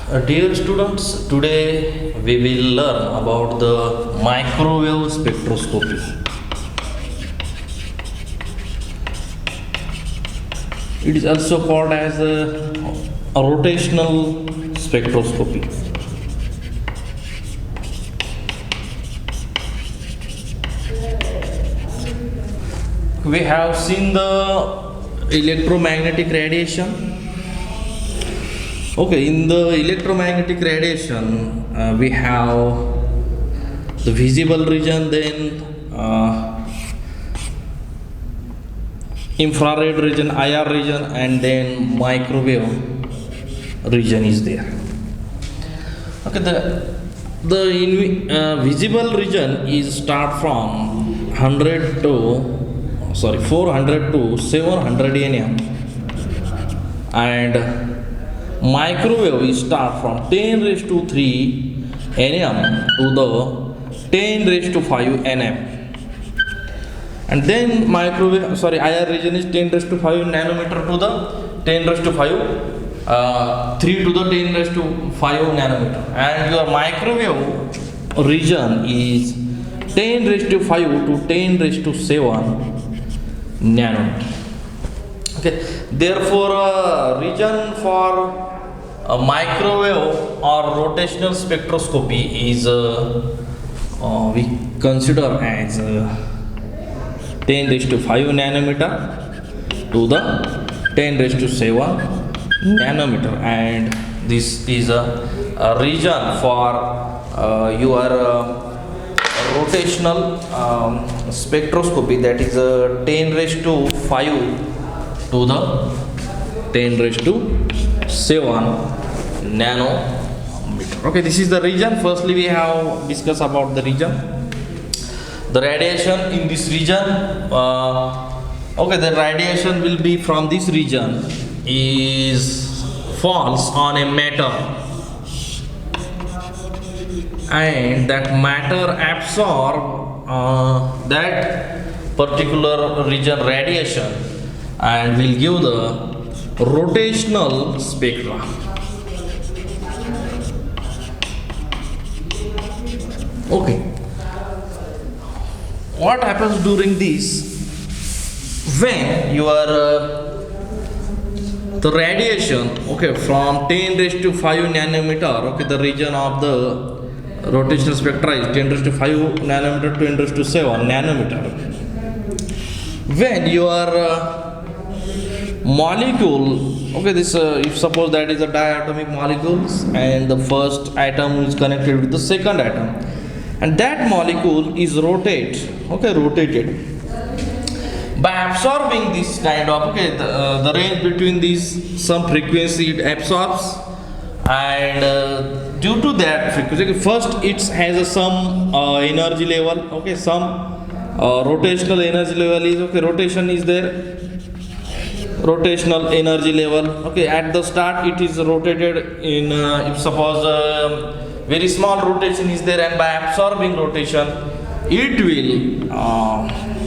Dear students, today we will learn about the microwave spectroscopy. It is also called as a rotational spectroscopy. We have seen the electromagnetic radiation. Okay, in the electromagnetic radiation, we have the visible region, then infrared region, IR region, and then microwave region is there. Okay, the visible region is start from 400 to 700 nm, and microwave is start from 10 raised to 3 nm to the 10 raised to 5 nm, and then IR region is 10 raised to 5 nanometer to the 10 raised to 5 3 to the 10 raised to 5 nanometer, and your microwave region is 10 raised to 5 to 10 raised to 7 nanometer. Okay, therefore region for a microwave or rotational spectroscopy is we consider as 10 raised to 5 nanometer to the 10 raised to 7 nanometer, and this is a region for your rotational spectroscopy, that is 10 raised to 5 to the 10 raised to 7 nanometer. Okay, this is the region. Firstly, we have discussed about the region. The radiation in this region, the radiation will be from this region is falls on a matter, and that matter absorb that particular region radiation and will give the rotational spectra. Okay, what happens during this when your the radiation, from 10 raised to 5 nanometer, the region of the rotational spectra is 10 raised to 5 nanometer to 10 raised to 7 nanometer. When your molecule, if suppose that is a diatomic molecules, and the first atom is connected with the second atom, and that molecule is rotated by absorbing this kind of the range between these, some frequency it absorbs, and due to that frequency, first it has some energy level, some rotational energy level is rotation is there, rotational energy level. At the start it is rotated in if suppose very small rotation is there, and by absorbing rotation it will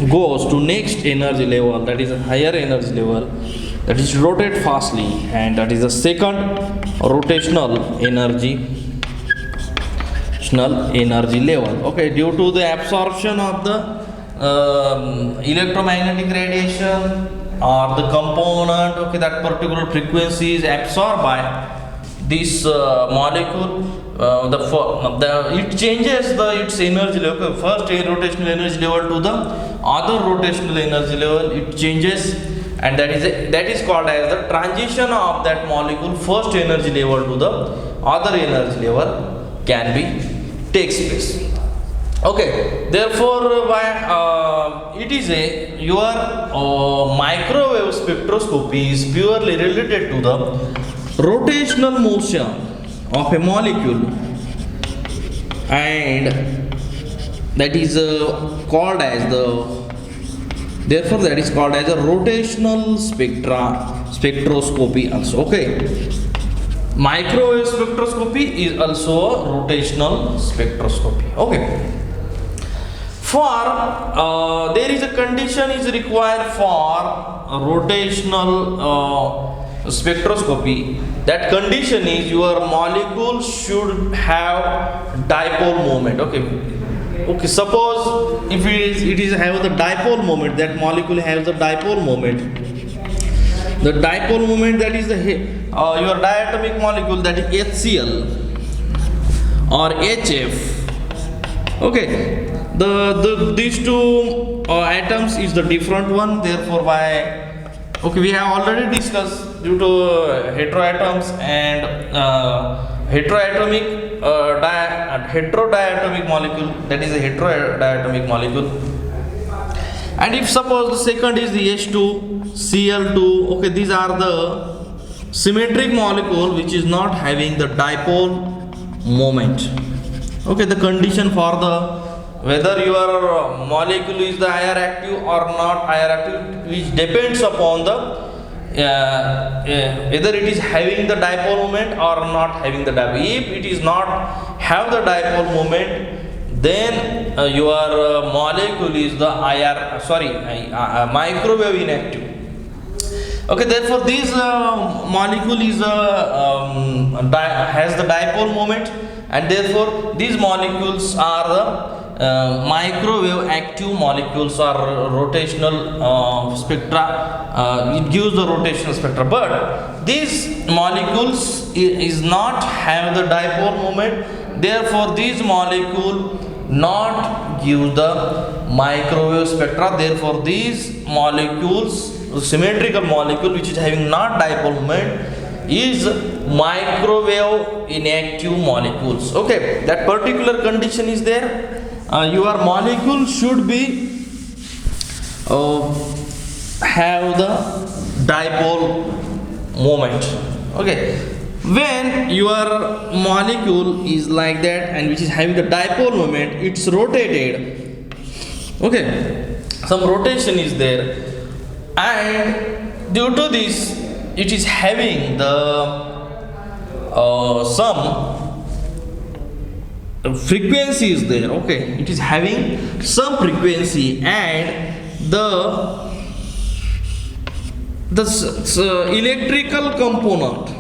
goes to next energy level, that is a higher energy level, that is rotate fastly, and that is the second rotational energy level. Due to the absorption of the electromagnetic radiation or the component, that particular frequency is absorbed by this molecule. It changes its energy level. First a rotational energy level to the other rotational energy level, it changes, and that is called as the transition of that molecule first energy level to the other energy level can be takes place. Therefore it is your microwave spectroscopy is purely related to the rotational motion of a molecule, and that is called as a rotational spectroscopy also. Microwave spectroscopy is also a rotational spectroscopy. For there is a condition is required for rotational spectroscopy, that condition is your molecule should have dipole moment. Okay, suppose if it is have the dipole moment, that molecule has the dipole moment. The dipole moment, that is the your diatomic molecule, that is HCl or HF. Okay, the these two atoms is the different one. Therefore, we have already discussed due to heteroatoms and heterodiatomic molecule, that is a heterodiatomic molecule. And if suppose the second is the H2, Cl2, okay, these are the symmetric molecule which is not having the dipole moment. Okay, the condition for the whether your molecule is the IR active or not IR active, which depends upon the whether it is having the dipole moment or not having the dipole. If it is not have the dipole moment, then your molecule is the microwave inactive. Okay, therefore this molecule is has the dipole moment, and therefore these molecules are the microwave active molecules or rotational spectra. It gives the rotational spectra, but these molecules is not have the dipole moment. Therefore, these molecule not give the microwave spectra. Therefore, these molecules, symmetrical molecule which is having not dipole moment, is microwave inactive molecules. Okay, that particular condition is there. Your molecule should be have the dipole moment. Okay, when your molecule is like that and which is having the dipole moment, it's rotated. Okay, some rotation is there, and due to this it is having the some frequency is there. Okay, it is having some frequency, and the electrical component,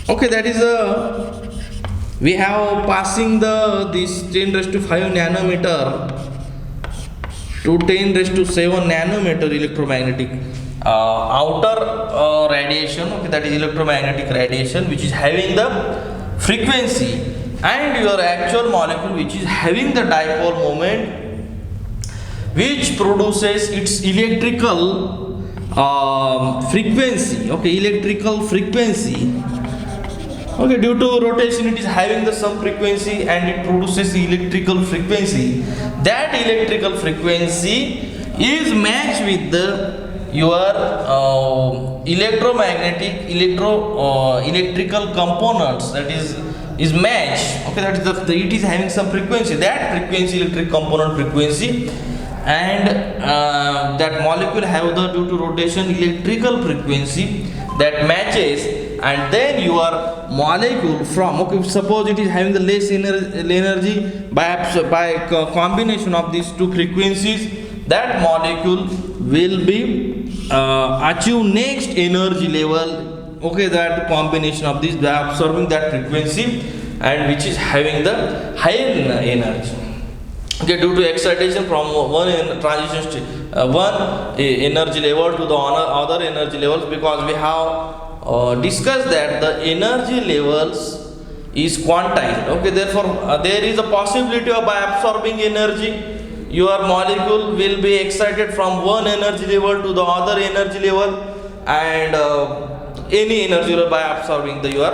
okay, that is we have passing this 10 raised to 5 nanometer to 10 raised to 7 nanometer electromagnetic outer radiation. Okay, that is electromagnetic radiation which is having the frequency, and your actual molecule which is having the dipole moment, which produces its electrical frequency. Okay, electrical frequency. Okay, due to rotation it is having the some frequency and it produces electrical frequency. That electrical frequency is matched with the your electromagnetic electrical components, that is matched. Okay, that is it is having some frequency, that frequency, electric component frequency, and that molecule have the due to rotation electrical frequency that matches, and then your molecule from, okay, suppose it is having the less energy, by combination of these two frequencies, that molecule will be achieve next energy level. Okay, that combination of these by absorbing that frequency, and which is having the higher energy. Okay, due to excitation from one transition state, one energy level to the other energy levels, because we have discussed that the energy levels is quantized. Okay, therefore there is a possibility of by absorbing energy, your molecule will be excited from one energy level to the other energy level, and any energy level by absorbing your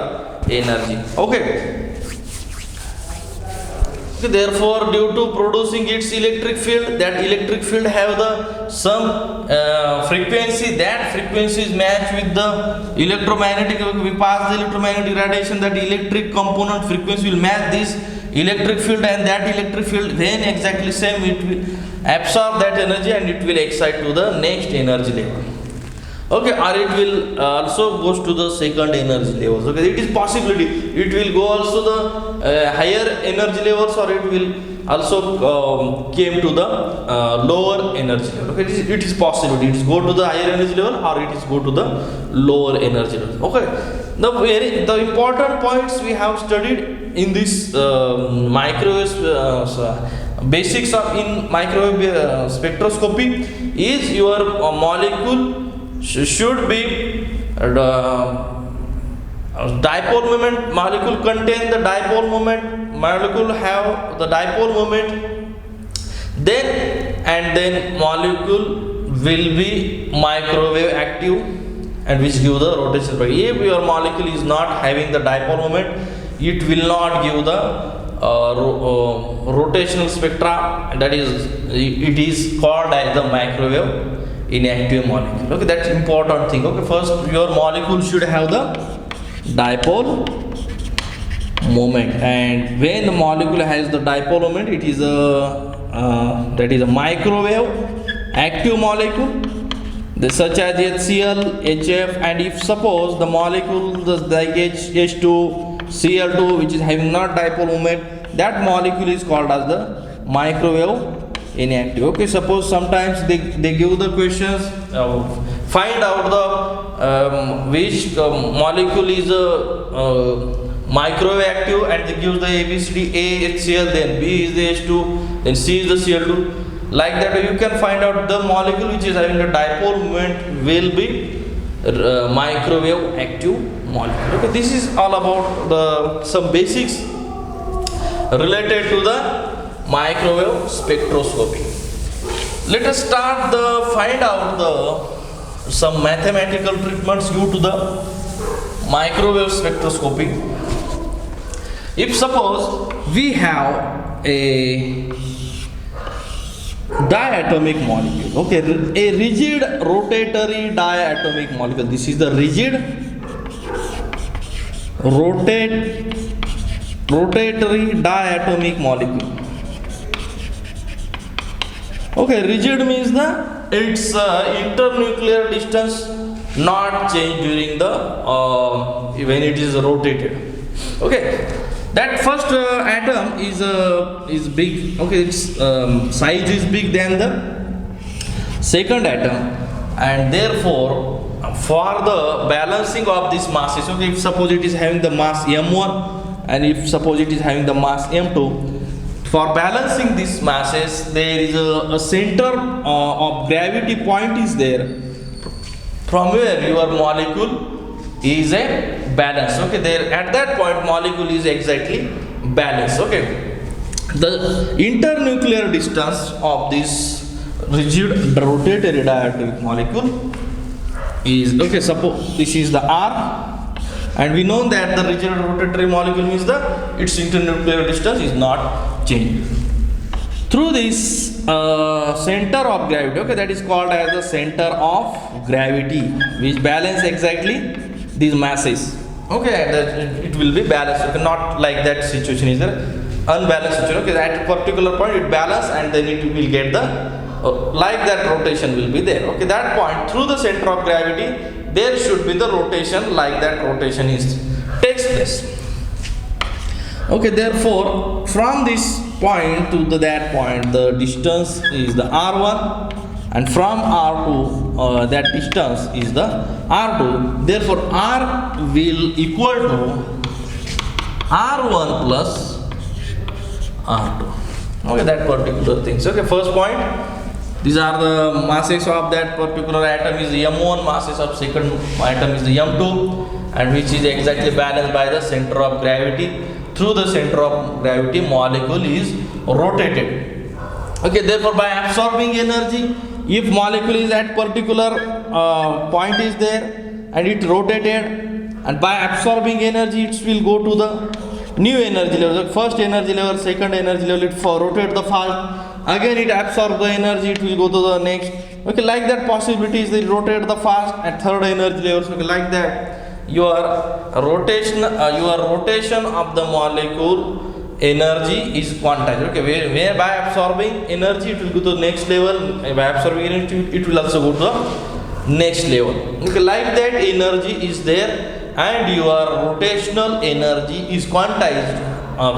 energy. Okay. Therefore, due to producing its electric field, that electric field have the some frequency. That frequency is matched with the electromagnetic. We pass the electromagnetic radiation. That electric component frequency will match this electric field, and that electric field when exactly same, it will absorb that energy and it will excite to the next energy level. Okay, or it will also goes to the second energy levels. Okay, it is possibility. It will go also the higher energy levels, or it will also came to the lower energy level. Okay, it is possible. It is go to the higher energy level or it is go to the lower energy level. Okay, the important points we have studied in this microwave basics of in microwave spectroscopy is your molecule should be dipole moment. Molecule contain the dipole moment, molecule have the dipole moment, then molecule will be microwave active and which give the rotation. But if your molecule is not having the dipole moment, it will not give the rotational spectra, that is it is called as the microwave inactive molecule. Okay, that's important thing. Okay, first your molecule should have the dipole moment, and when the molecule has the dipole moment, it is a microwave active molecule, such as HCl, HF, and if suppose the molecule like H2, Cl2 which is having not dipole moment, that molecule is called as the microwave inactive. Okay, suppose sometimes they give the questions, find out the which molecule is microwave active, and they give the ABCD: A HCl, then B is the H2, then C is the Cl2. Like that you can find out the molecule which is having a dipole moment will be microwave active molecule. Okay, this is all about some basics related to the microwave spectroscopy. Let us start find out some mathematical treatments due to the microwave spectroscopy. If suppose we have a diatomic molecule, okay, a rigid rotatory diatomic molecule. This is the rigid rotatory diatomic molecule. Okay, rigid means its internuclear distance not change during the when it is rotated. Okay, that first atom is big. Okay, its size is big than the second atom, and therefore for the balancing of these masses, okay, if suppose it is having the mass m1 and if suppose it is having the mass m2, for balancing these masses there is a center of gravity point is there, from where your molecule is a balance. Okay, there at that point molecule is exactly balanced. Okay, the internuclear distance of this rigid rotatory diatomic molecule is, okay, suppose this is the R, and we know that the rigid rotatory molecule means its internuclear distance is not changed. Through this center of gravity, okay, that is called as the center of gravity, which balance exactly these masses. Okay, it will be balanced. Okay, not like that situation is there unbalanced situation. Okay, at a particular point it balance and then it will get the like that rotation will be there. Okay, that point through the center of gravity there should be the rotation, like that rotation takes place. Okay, therefore from this point to that point the distance is the R1, and from R2 that distance is the R2. Therefore R will equal to R1 plus R2. Okay, that particular things. Okay, first point, these are the masses of that particular atom is the M1, masses of second atom is the M2, and which is exactly balanced by the center of gravity. Through the center of gravity molecule is rotated. Okay, therefore by absorbing energy, if molecule is at particular point is there and it rotated, and by absorbing energy it will go to the new energy level, the first energy level, second energy level, it rotate the fast, again it absorb the energy, it will go to the next. Okay, like that possibilities, they rotate the fast at third energy level. Okay, like that your rotation of the molecule energy is quantized. Okay, where by absorbing energy it will go to the next level, by absorbing energy it will also go to the next level. Okay, like that energy is there and your rotational energy is quantized.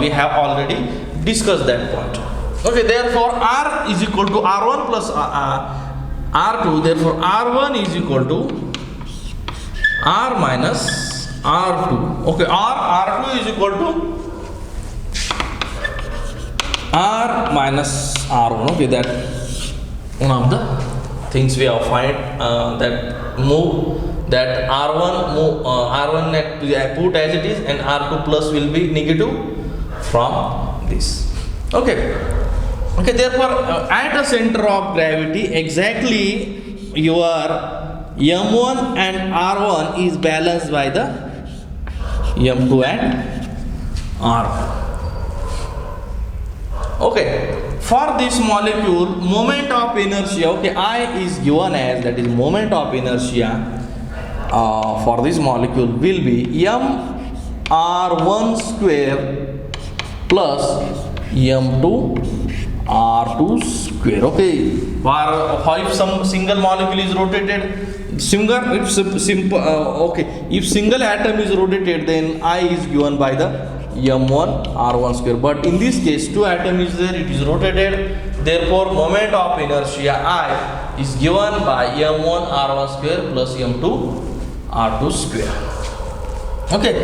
We have already discussed that point. Okay, therefore R is equal to R1 plus R2. Therefore R1 is equal to R minus R2. Okay, R2 is equal to R minus R1. Okay, that one of the things we have find that move that R1 at put as it is, and R2 plus will be negative from this. Okay. Okay, therefore at the center of gravity exactly your M1 and R1 is balanced by the M2 and R1. Okay, for this molecule moment of inertia, okay, I is given as, that is moment of inertia for this molecule will be M R1 square plus M2 R2 square. Okay, for if some single molecule is rotated, if single atom is rotated, then I is given by the M1 R1 square. But in this case, two atom is there, it is rotated. Therefore, moment of inertia I is given by M1 R1 square plus M2 R2 square. Okay,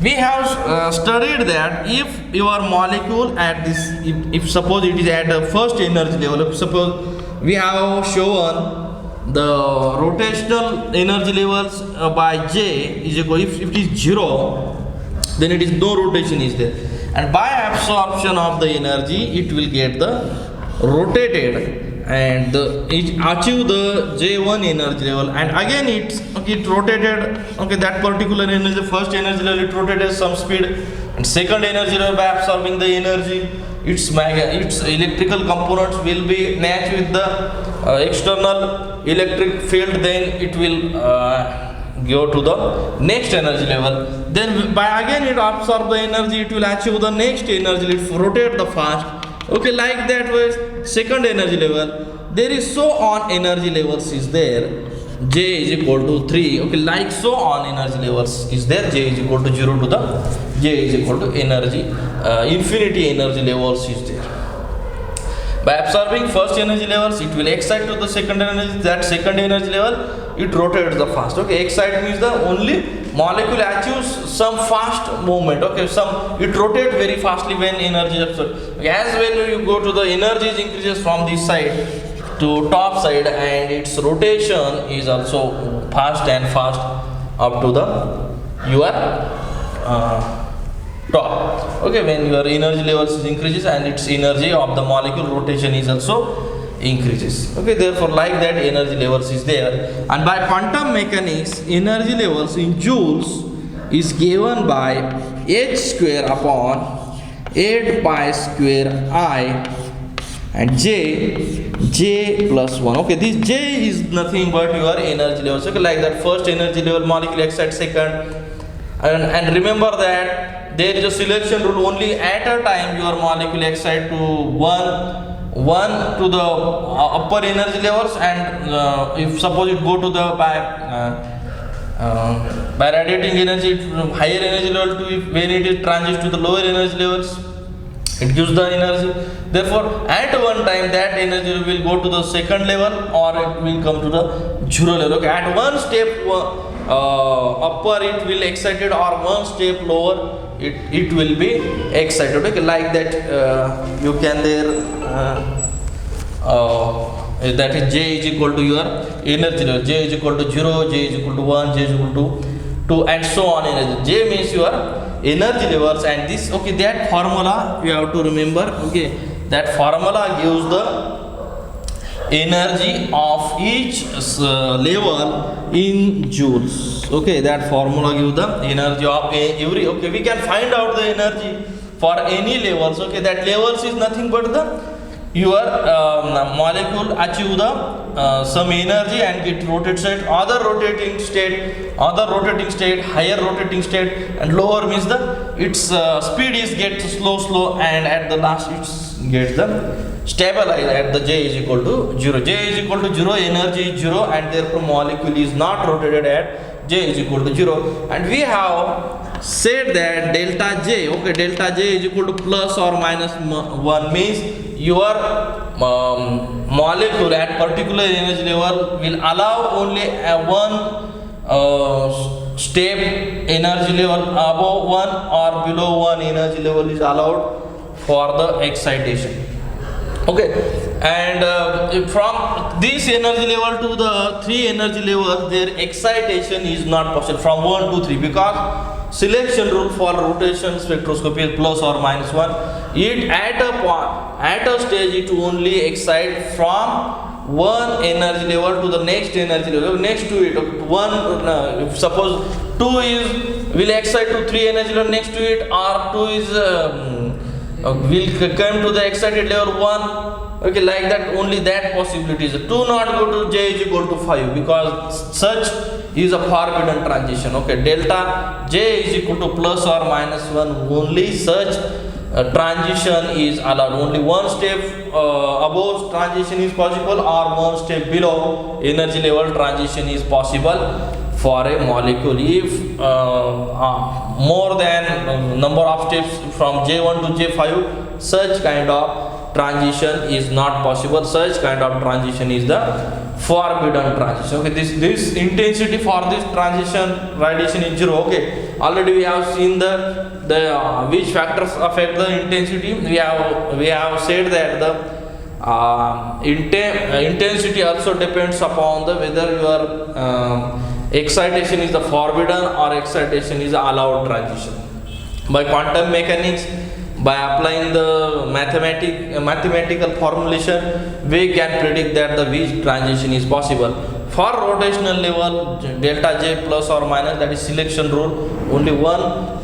we have studied that if your molecule at this, if suppose it is at the first energy level, if suppose we have shown the rotational energy levels by J is equal, if it is 0, then it is no rotation is there, and by absorption of the energy it will get the rotated and it achieve the J1 energy level, and again it rotated, okay, that particular energy, first energy level it rotated some speed, and second energy level by absorbing the energy, its electrical components will be matched with the external electric field, then it will go to the next energy level, then by again it absorb the energy, it will achieve the next energy, it rotate the fast. Okay, like that was second energy level. There is so on energy levels is there. J is equal to 3. Okay, like so on energy levels is there. J is equal to 0 to the J is equal to energy infinity energy levels is there. By absorbing first energy levels, it will excite to the second energy. That second energy level, it rotates the fast. Okay, excite means the only molecule achieves some fast movement. Okay, it rotates very fastly when energy is absorbed. Okay, as when you go to the energy increases from this side to top side, and its rotation is also fast and fast up to the your top. Okay, when your energy levels increases and its energy of the molecule rotation is also increases. Okay, therefore like that energy levels is there, and by quantum mechanics energy levels in joules is given by h square upon 8 pi square I and j plus 1. Okay, this j is nothing but your energy levels. Okay, like that first energy level molecule excites second, and remember that there is a selection rule, only at a time your molecule excite to one to the upper energy levels, and if suppose it go to the by radiating energy higher energy level to, when it is transits to the lower energy levels, it gives the energy. Therefore at one time that energy will go to the second level or it will come to the 0 level. Okay, at one step upper it will excited, or one step lower it will be excited. Okay, like that you can there that is J is equal to your energy level. J is equal to 0, J is equal to 1, J is equal to 2, and so on energy. J means your energy levels, and this, okay, that formula you have to remember. Okay, that formula gives the energy of each level in joules. Okay, that formula gives the energy of every. Okay, we can find out the energy for any levels. Okay, that levels is nothing but the your molecule achieve the some energy and it rotates at other rotating state, higher rotating state, and lower means the its speed is get slow, and at the last it gets the stabilize at the J is equal to 0. J is equal to 0, energy is 0, and therefore molecule is not rotated at J is equal to 0. And we have said that delta J, okay, delta J is equal to plus or minus 1 means your molecule at particular energy level will allow only one step energy level above one or below one energy level is allowed for the excitation. Okay, and from this energy level to the 3 energy levels, their excitation is not possible from 1 to 3 because selection rule for rotation spectroscopy is plus or minus 1. It at a point, at a stage, it only excite from one energy level to the next energy level. Next to it, one suppose 2 is will excite to 3 energy level next to it, or 2 is will come to the excited level 1. Okay, like that, only that possibility is. 2 not go to J is equal to 5 because such is a forbidden transition. Okay, delta J is equal to plus or minus 1, only such transition is allowed. Only one step above transition is possible, or one step below energy level transition is possible for a molecule. If more than number of steps from J1 to J5, such kind of transition is not possible. Such kind of transition is the forbidden transition. Okay, this intensity for this transition radiation is 0. Okay, already we have seen the which factors affect the intensity. We have said that the intensity also depends upon the whether your excitation is the forbidden or excitation is allowed transition. By quantum mechanics, by applying the mathematical formulation, we can predict that the which transition is possible. For rotational level, delta J plus or minus, that is selection rule, only one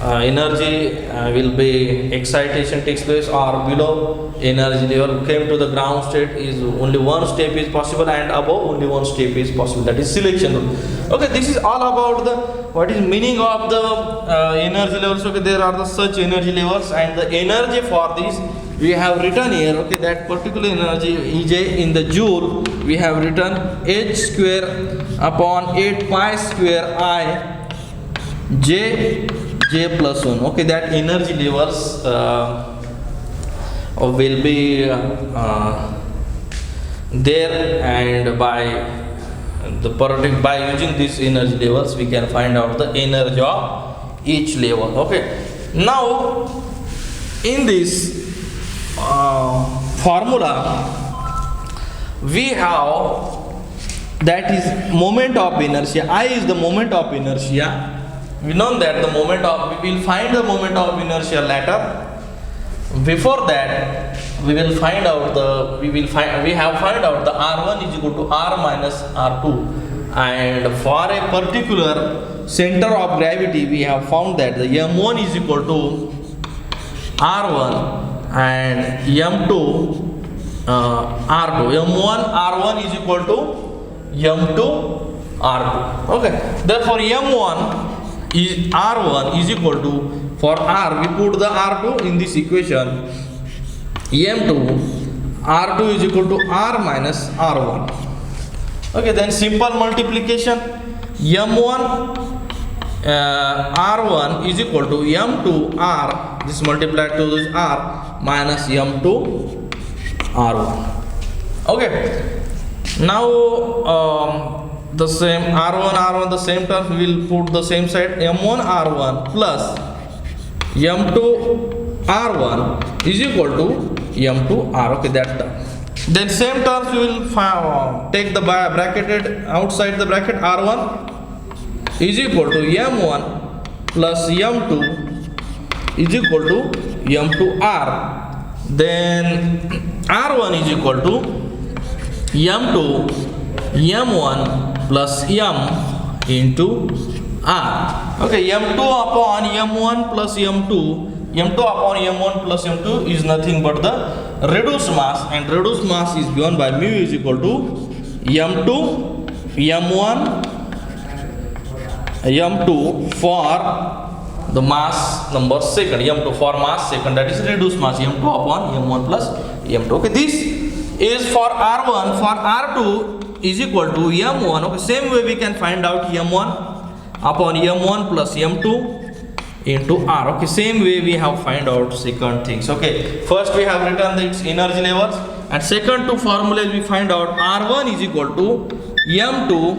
energy will be excitation takes place, or below energy level came to the ground state is only one step is possible, and above only one step is possible, that is selection rule. Okay, this is all about the what is meaning of the energy levels. Okay, there are the such energy levels, and the energy for this we have written here. Okay, that particular energy EJ in the joule we have written h square upon 8 pi square I J plus 1. Okay, that energy levels will be there, and by using these energy levels we can find out the energy of each level. Okay, now in this formula we have that is moment of inertia. I is the moment of inertia. We know that the moment of, we will find the moment of inertia later. Before that, we have find out the R1 is equal to R minus R2, and for a particular center of gravity, we have found that the M1 is equal to R1 and M2 R2. M1 R1 is equal to M2 R2. Okay, therefore M1 is R1 is equal to, for R we put the R2 in this equation, M2 R2 is equal to R minus R1. Okay, then simple multiplication, M1 R1 is equal to M2 R, this multiplied to this R minus M2 R1. Okay, now the same R1 the same term we will put the same side, M1 R1 plus M2 R1 is equal to M2 R. Okay, that term. Then same terms we will take the bracketed outside the bracket, R1 is equal to M1 plus M2 is equal to M2 R. Then R1 is equal to M2 M1 plus M into R. Okay, M2 upon M1 plus M2, M2 upon M1 plus M2 is nothing but the reduced mass, and reduced mass is given by mu is equal to M2 M1 M2 for the mass number second, M2 for mass second, that is reduced mass, M2 upon M1 plus M2. Okay, this is for R1. For R2 is equal to M1. Okay, same way we can find out M1 upon M1 plus M2 into R. Okay, same way we have find out second things. Okay, first we have written its energy levels, and second two formulas we find out R1 is equal to M2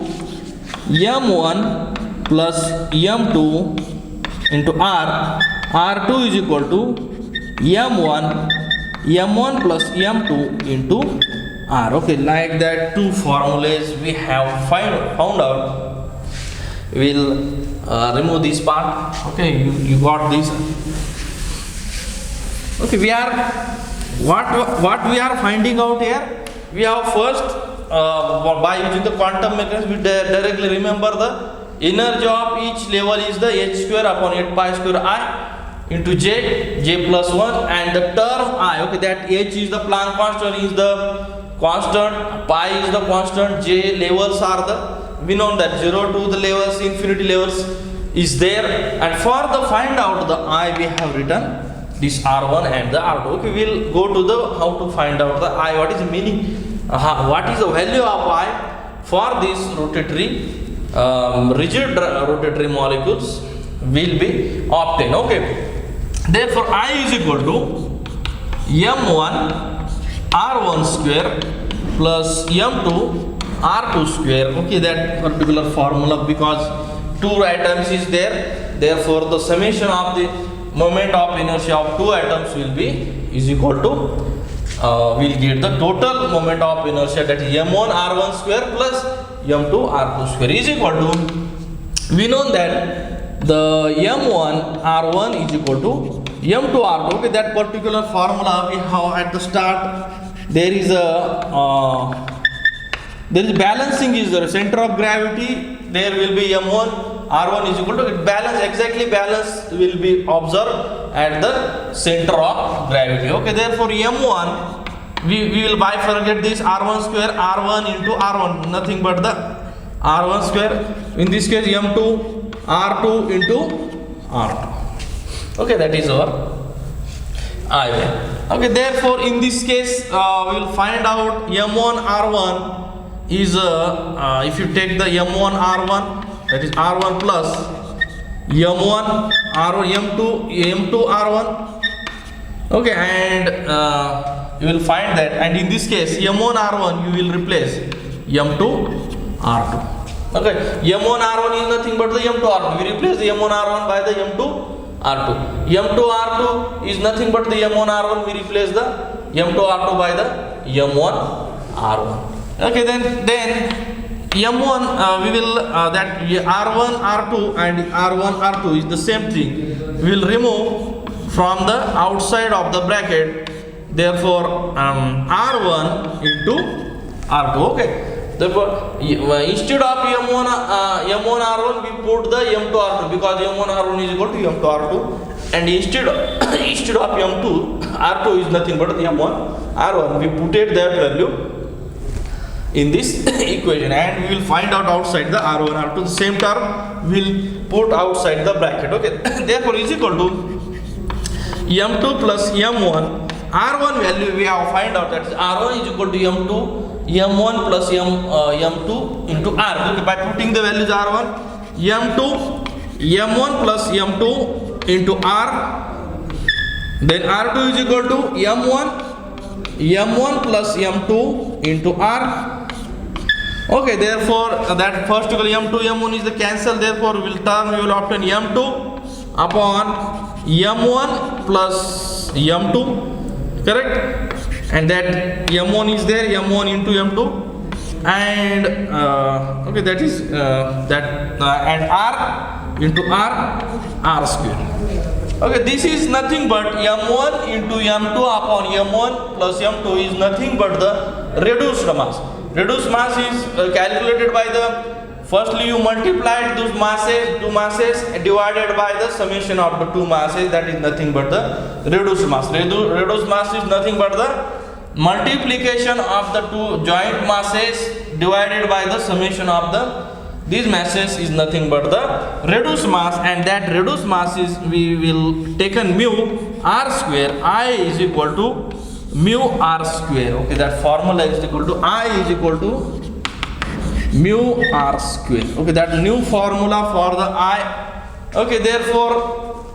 M1 plus M2 into R. R2 is equal to M1 M1 plus M2 into R. Okay, like that two formulas we have found out. We'll remove this part. Okay, you got this. Okay, we are what we are finding out here. We have first by using the quantum mechanics, we directly remember the energy of each level is the h square upon 8 pi square I into j plus 1, and the term I. Okay, that h is the Planck constant, is the constant, pi is the constant, j levels are the, we know that 0 to the levels, infinity levels is there, and for the find out the I we have written this R1 and the R2. Okay, we'll go to the how to find out the I. What is the meaning? What is the value of I for these rotatory rigid rotatory molecules will be obtained. Okay, therefore I is equal to M1 R1 square plus M2 R2 square. Okay, that particular formula, because two atoms is there, therefore the summation of the moment of inertia of two atoms will be is equal to we'll get the total moment of inertia, that is M1 R1 square plus M2 R2 square is equal to, we know that the M1 R1 is equal to M2 R2. Okay, that particular formula we have at the start. There is balancing is the center of gravity. There will be M1 R1 is equal to balance, exactly balance will be observed at the center of gravity. Okay, therefore M1 we will bifurcate this R1 square R1 into R1, nothing but the R1 square, in this case M2 R2 into R2. Okay, that is our I. Okay, therefore in this case we will find out M1 R1 is if you take the M1 R1, that is R1 plus M1 R1 M2 R1. Okay, and you will find that, and in this case M1 R1 you will replace M2 R2. Okay, M1 R1 is nothing but the M2 R2. We replace the M1 R1 by the M2 R2. M2 R2 is nothing but the M1 R1. We replace the M2 R2 by the M1 R1. Okay, then M1 we will that R1 R2 and R1 R2 is the same thing. We will remove from the outside of the bracket. Therefore R1 into R2. Okay. Therefore, instead of M1 R1 we put the M2 R2, because M1 R1 is equal to M2 R2, and instead of M2 R2 is nothing but the M1 R1. We put it that value in this equation, and we will find out outside the R1 R2, the same term will put outside the bracket. Okay, therefore is equal to M2 plus M1. R1 value we have find out, that is R1 is equal to M2 M1 plus M2 into R. Okay, by putting the values R1 M2 M1 plus M2 into R, then R2 is equal to M1 plus M2 into R. Okay, therefore that first M2 M1 is the cancel, therefore we will obtain M2 upon M1 plus M2, correct? And that M1 is there, M1 into M2, and okay, that is and R into R square. Okay, this is nothing but M1 into M2 upon M1 plus M2 is nothing but the reduced mass. Reduced mass is calculated by the, firstly you multiplied those masses, two masses divided by the summation of the two masses, that is nothing but the reduced mass. Reduced mass is nothing but the multiplication of the two joint masses divided by the summation of these masses is nothing but the reduced mass, and that reduced mass is, we will taken mu R square. I is equal to mu R square. Okay, that formula is equal to I is equal to mu R square. Okay, that new formula for the I. Okay, therefore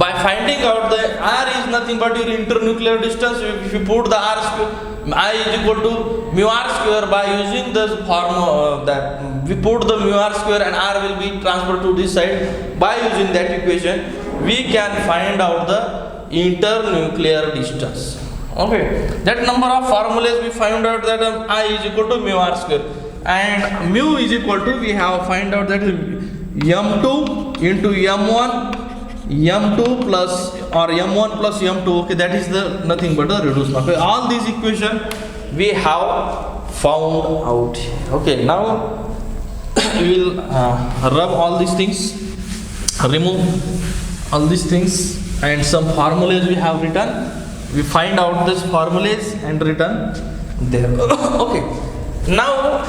by finding out the r is nothing but your internuclear distance. If you put the r square, I is equal to mu r square, by using this formula that we put the mu r square and r will be transferred to this side. By using that equation, we can find out the internuclear distance. Okay, that number of formulas we find out that I is equal to mu r square, and mu is equal to, we have find out that m2 into m1 m2 plus or m1 plus m2. Okay, that is the nothing but the reduced mark. Okay, all these equation we have found out. Okay, now we will rub all these things, remove all these things, and some formulas we have written. We find out these formulas and written there. Okay, now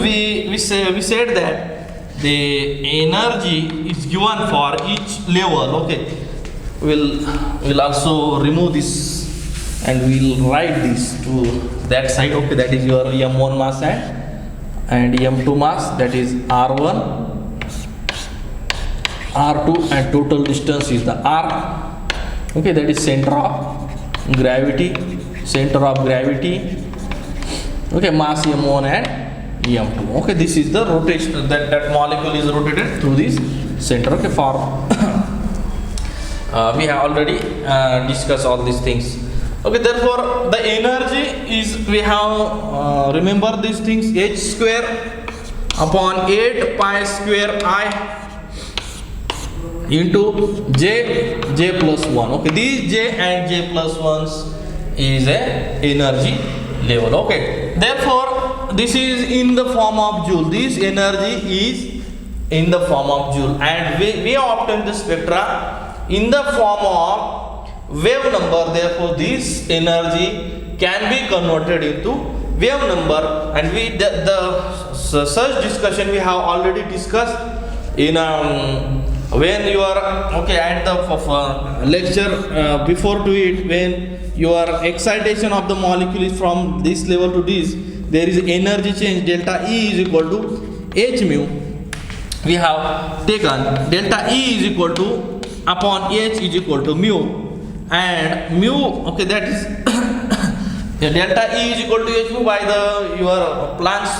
we said that the energy is given for each level. Okay, we'll also remove this and we'll write this to that side. Okay, that is your m1 mass and m2 mass, that is r1, r2, and total distance is the r. Okay, that is center of gravity. Okay, mass m1 and m2. Okay, this is the rotation, that molecule is rotated through this center. Okay, for we have already discussed all these things. Okay, therefore the energy is, we have remember these things, h square upon 8 pi square I into j plus 1. Okay, these j and j plus 1s is a energy level. Okay, therefore this is in the form of joule. This energy is in the form of joule, and we obtain the spectra in the form of wave number. Therefore this energy can be converted into wave number, and we such discussion we have already discussed in when you are okay at the lecture before to it, when your excitation of the molecule is from this level to this, there is energy change. Delta E is equal to h mu. We have taken delta E is equal to upon h is equal to mu, and mu, okay, that is delta E is equal to h mu by the your Planck's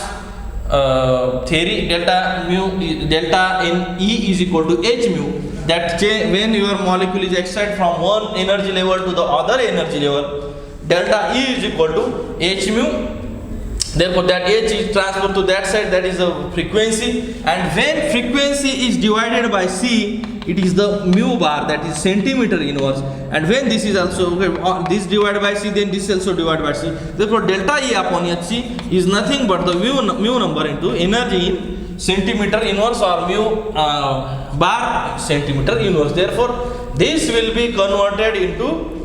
theory. Delta in E is equal to h mu. That when your molecule is excited from one energy level to the other energy level, delta E is equal to h mu. Therefore that h is transferred to that side, that is the frequency, and when frequency is divided by c, it is the mu bar, that is centimeter inverse, and when this is also this divided by c, then this also divided by c. Therefore delta E upon hc is nothing but the mu number into energy in centimeter inverse, or mu bar centimeter inverse. Therefore this will be converted into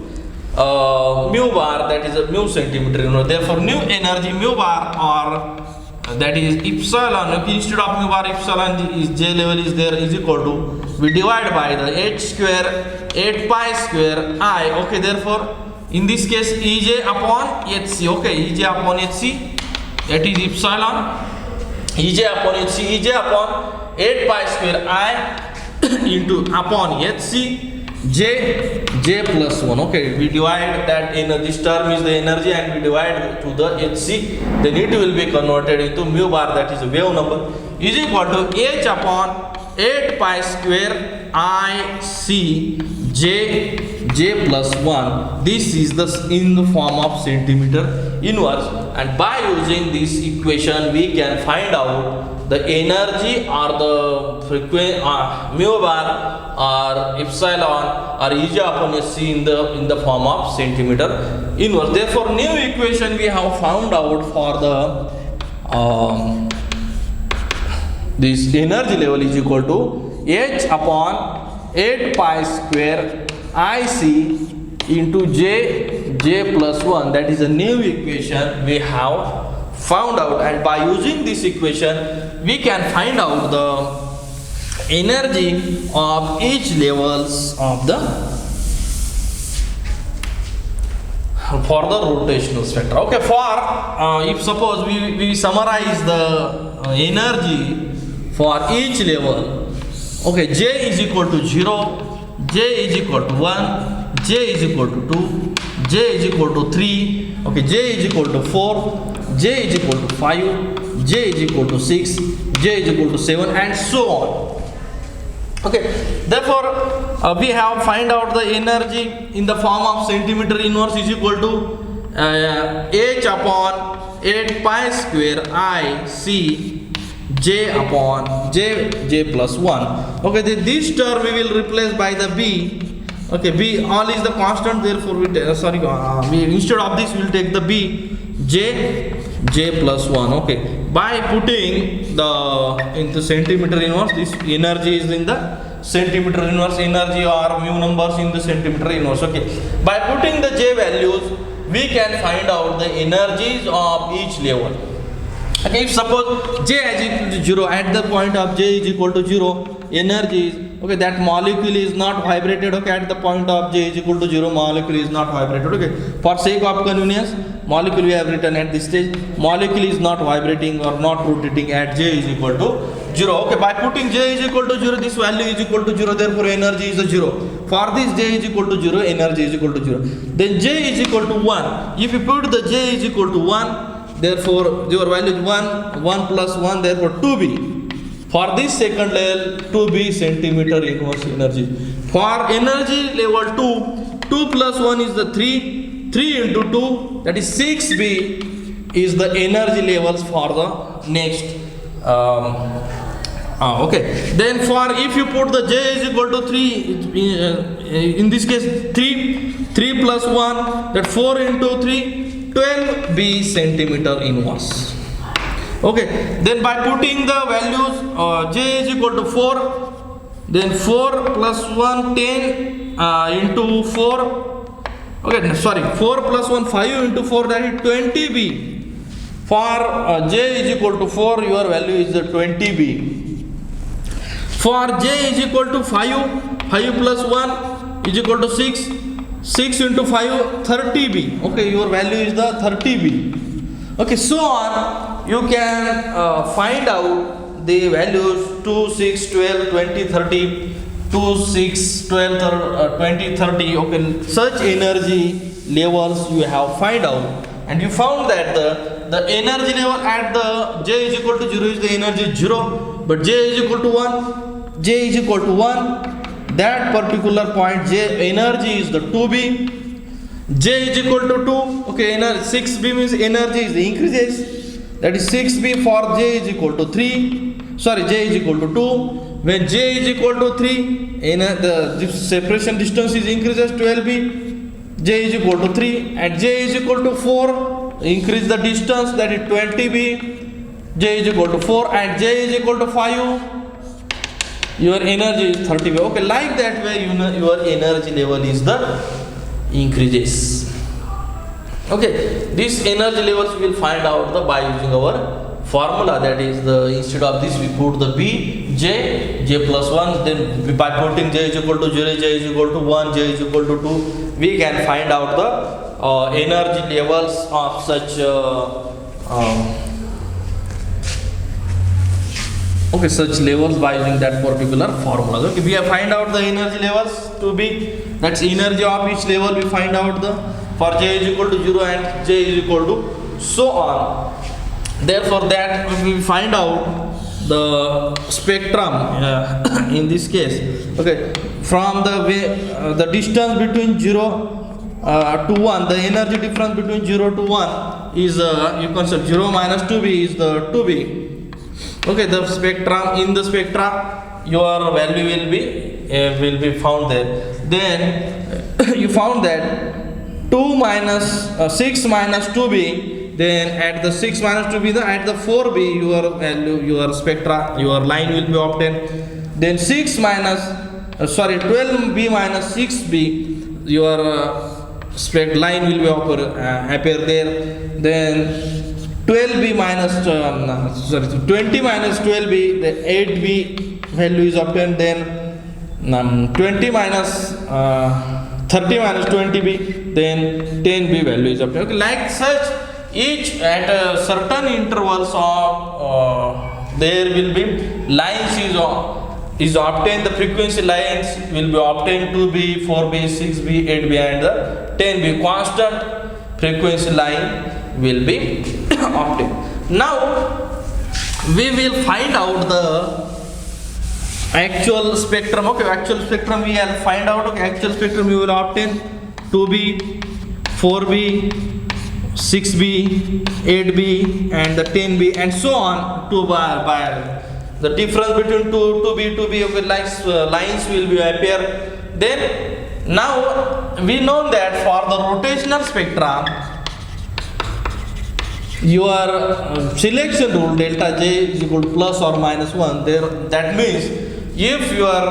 mu bar, that is a mu centimeter inverse. Therefore new energy mu bar, or that is epsilon, instead of mu bar epsilon is j level is there, is equal to, we divide by the h square 8 pi square I. Okay, therefore in this case Ej upon hc. Okay, Ej upon hc, that is epsilon Ej upon hc, Ej upon 8 pi square I into upon hc j plus 1. Okay, we divide that in this term is the energy, and we divide to the hc, then it will be converted into mu bar, that is a wave number, is equal to h upon 8 pi square I c j plus 1. This is the in the form of centimeter inverse, and by using this equation we can find out the energy or the frequency mu bar or epsilon or Ej upon hc in the form of centimeter inverse. Therefore new equation we have found out for the this energy level is equal to h upon 8 pi square Ic into j plus 1. That is a new equation we have found out, and by using this equation we can find out the energy of each levels of the for the rotational spectra. Okay, for if suppose we summarize the energy for each level. Okay, j is equal to 0, j is equal to 1, j is equal to 2, j is equal to 3, okay, j is equal to 4, j is equal to 5, j is equal to 6, j is equal to 7, and so on. Okay, therefore we have find out the energy in the form of centimeter inverse is equal to h upon 8 pi square I c j upon j plus 1. Okay, this term we will replace by the b. Okay, b all is the constant, therefore we instead of this we will take the b j plus 1. Okay, by putting the into centimeter inverse, this energy is in the centimeter inverse, energy or mu numbers in the centimeter inverse. Okay, by putting the j values we can find out the energies of each level. Okay, if suppose j is equal to 0, at the point of j is equal to 0, energy is, okay, that molecule is not vibrated. Okay, at the point of j is equal to 0, molecule is not vibrated. Okay, for sake of convenience, molecule we have written at this stage, molecule is not vibrating or not rotating at j is equal to 0. Okay, by putting j is equal to 0, this value is equal to 0, therefore energy is a 0. For this j is equal to 0, energy is equal to 0. Then j is equal to 1. If you put the j is equal to 1, therefore your value is 1 plus 1, therefore 2b. For this second level, 2b centimeter inverse energy. For energy level 2 plus 1 is the 3 into 2, that is 6b is the energy levels for the next. Okay, then for if you put the j is equal to 3, in this case 3 plus 1, that 4 into 3, 12b centimeter inverse. Okay, then by putting the values j is equal to 4, then 4 plus 1 10 into 4, okay, sorry, 4 plus 1 5 into 4, that is 20b. For j is equal to 4, your value is 20b. For j is equal to 5 plus 1 is equal to 6 into 5, 30b. Okay, your value is the 30b. Okay, so on you can find out the values 2, 6, 12, 20, 30, 2, 6, 12, 20, 30. Okay, such energy levels you have find out, and you found that the energy level at the j is equal to 0 is the energy 0, but j is equal to 1, j is equal to 1, that particular point j energy is the 2b, j is equal to 2, okay, 6b means energy is increases, that is 6b. for j is equal to 3, sorry, j is equal to 2, when j is equal to 3, the separation distance is increases 12b, j is equal to 3, and j is equal to 4, increase the distance, that is 20b, j is equal to 4, and j is equal to 5, your energy is 30b. Okay, like that way your energy level is the increases. Okay, this energy levels we will find out by using our formula, that is instead of this we put the b j plus 1, then by putting j is equal to 0, j is equal to 1, j is equal to 2, we can find out the energy levels of such okay, such levels by using that particular formula. Okay, we have find out the energy levels to be, that's energy of each level we find out the, for j is equal to 0 and j is equal to so on. Therefore that we find out the spectrum in this case. Okay, from the way the distance between 0 to 1, the energy difference between 0 to 1 is you can say 0 minus 2b is the 2b. Okay, the spectrum, in the spectra your value will be found there. Then you found that 2 minus 6 minus 2b, then at the 6 minus 2b, at the 4b your value, your spectra, your line will be obtained. Then 6 minus 12b minus 6b, your line will be appear there. Then 12b minus 20 minus 12b, the 8b value is obtained. Then 20 minus 30 minus 20b, then 10b value is obtained. Okay, like such, each at certain intervals of there will be lines is is obtained, the frequency lines will be obtained 2B, 4B, 6B, 8B and the 10B. Constant frequency line will be obtained. Now we will find out the actual spectrum. Okay, actual spectrum we will find out. Okay, actual spectrum we will obtain 2B, 4B, 6B, 8B and the 10B and so on to by the difference between 2B, okay, lines will be appear. Then now we know that for the rotational spectrum your selection rule delta J is equal to plus or minus 1 there. That means if your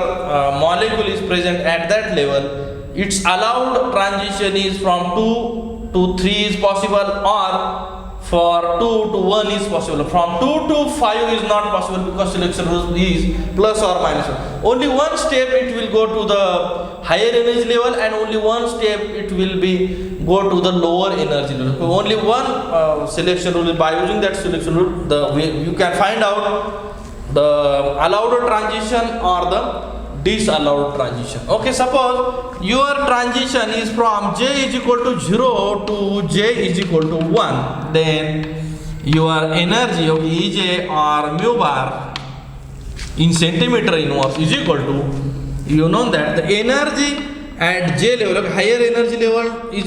molecule is present at that level, its allowed transition is from 2 to 3 is possible, or for 2 to 1 is possible. From 2 to 5 is not possible because selection rule is plus or minus 1. Only one step it will go to the higher energy level and only one step it will be go to the lower energy level. So only one selection rule. By using that selection rule, you can find out the allowed transition or the disallowed transition. Okay, suppose your transition is from J is equal to 0 to J is equal to 1, then your energy of Ej or mu bar in centimeter inverse is equal to, you know that the energy at J level, higher energy level is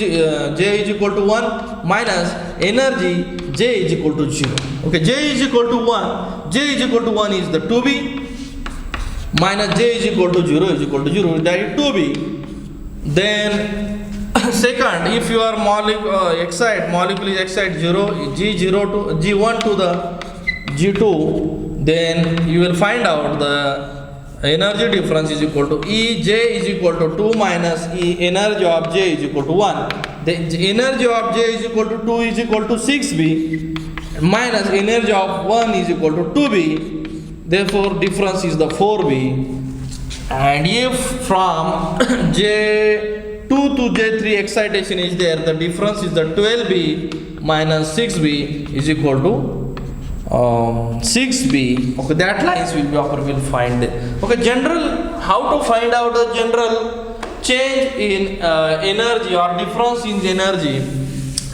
J is equal to 1 minus energy J is equal to 0. Okay, J is equal to 1, J is equal to 1 is the 2B minus J is equal to 0 is equal to 0, that is 2B. Then second, if your molecule is excite 0, G0 to G1 to the G2, then you will find out the energy difference is equal to E J is equal to 2 minus E energy of J is equal to 1. The energy of J is equal to 2 is equal to 6B minus energy of 1 is equal to 2B. Therefore, difference is the 4B. And if from J2 to J3 excitation is there, the difference is the 12B minus 6B is equal to 6B. Okay, that lines will be offered, will find it. Okay, general, how to find out the general change in energy or difference in energy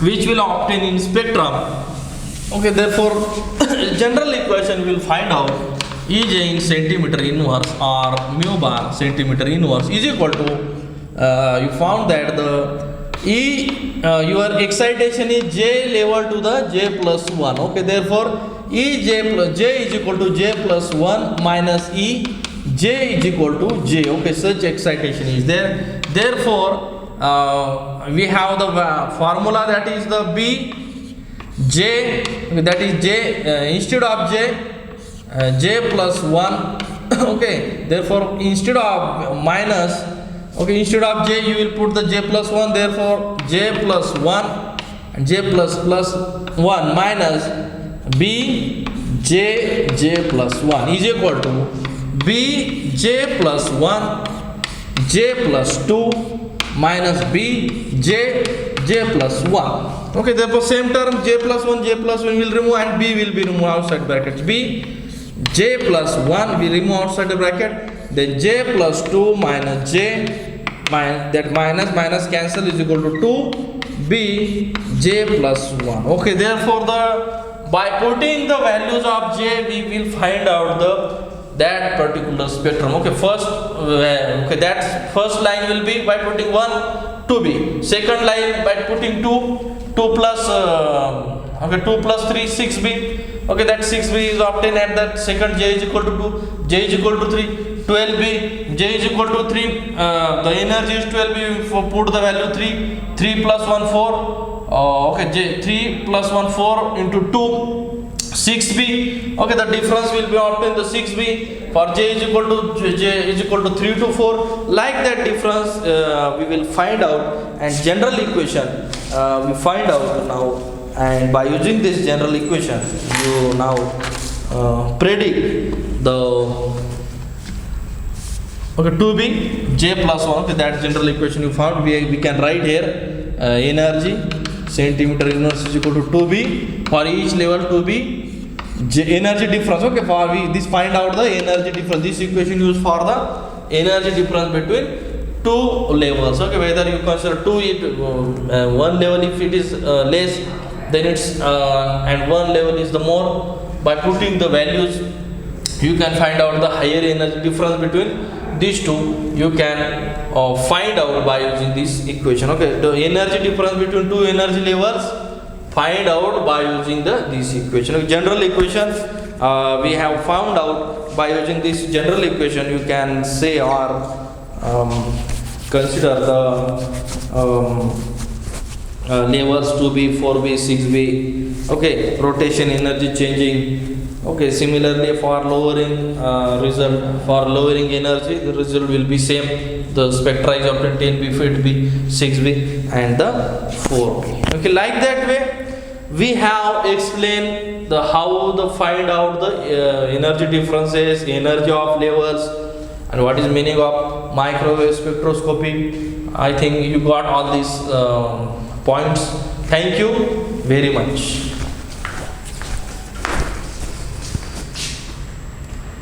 which will obtain in spectrum. Okay, therefore general equation will find out Ej in centimeter inverse or mu bar centimeter inverse is equal to, you found that the your excitation is J level to the J plus 1. Okay, therefore J is equal to J plus 1 minus E J is equal to J. Okay, such excitation is there. Therefore, we have the formula, that is the B J, that is J instead of J plus 1. Okay, therefore instead of minus, okay, instead of J you will put the J plus 1. Therefore J plus 1 and J plus 1 minus B J plus 1 is equal to B J plus 1 J plus 2 minus B J plus 1. Okay, therefore same term J plus 1 will remove and B will be removed outside brackets. B J plus 1 we remove outside the bracket, then J plus 2 minus J that minus cancel is equal to 2 B J plus 1. Okay, therefore by putting the values of J we will find out that particular spectrum. Okay, that first line will be by putting 1 2B, second line by putting 2 plus 3 6B. Okay, that 6B is obtained at that second. J is equal to 2, J is equal to 3, 12B, J is equal to 3, the energy is 12B, put the value 3 plus 1 4, okay, 3 plus 1 4 into 2, 6B. Okay, the difference will be obtained the 6B for J is equal to 3 to 4. Like that difference we will find out, and general equation we find out now. And by using this general equation, you now predict the 2B J plus 1. Okay, that general equation you found. We can write here energy centimeter inverse is equal to 2B for each level 2B energy difference. Okay, for we this find out the energy difference. This equation used for the energy difference between two levels. Okay, whether you consider one level, if it is less, then it's and one level is the more. By putting the values, you can find out the higher energy difference between these two. You can find out by using this equation. Okay, the energy difference between two energy levels, find out by using this equation. General equation we have found out by using this general equation. You can say or consider the levels 2b, 4b, 6b. Okay, rotation, energy changing. Okay, similarly for lowering energy, the result will be same. The spectra is obtained 10b, 5b, 6b and the 4b. Okay, like that way we have explained the how the find out the energy differences, energy of levels, and what is meaning of microwave spectroscopy. I think you got all these points. Thank you very much.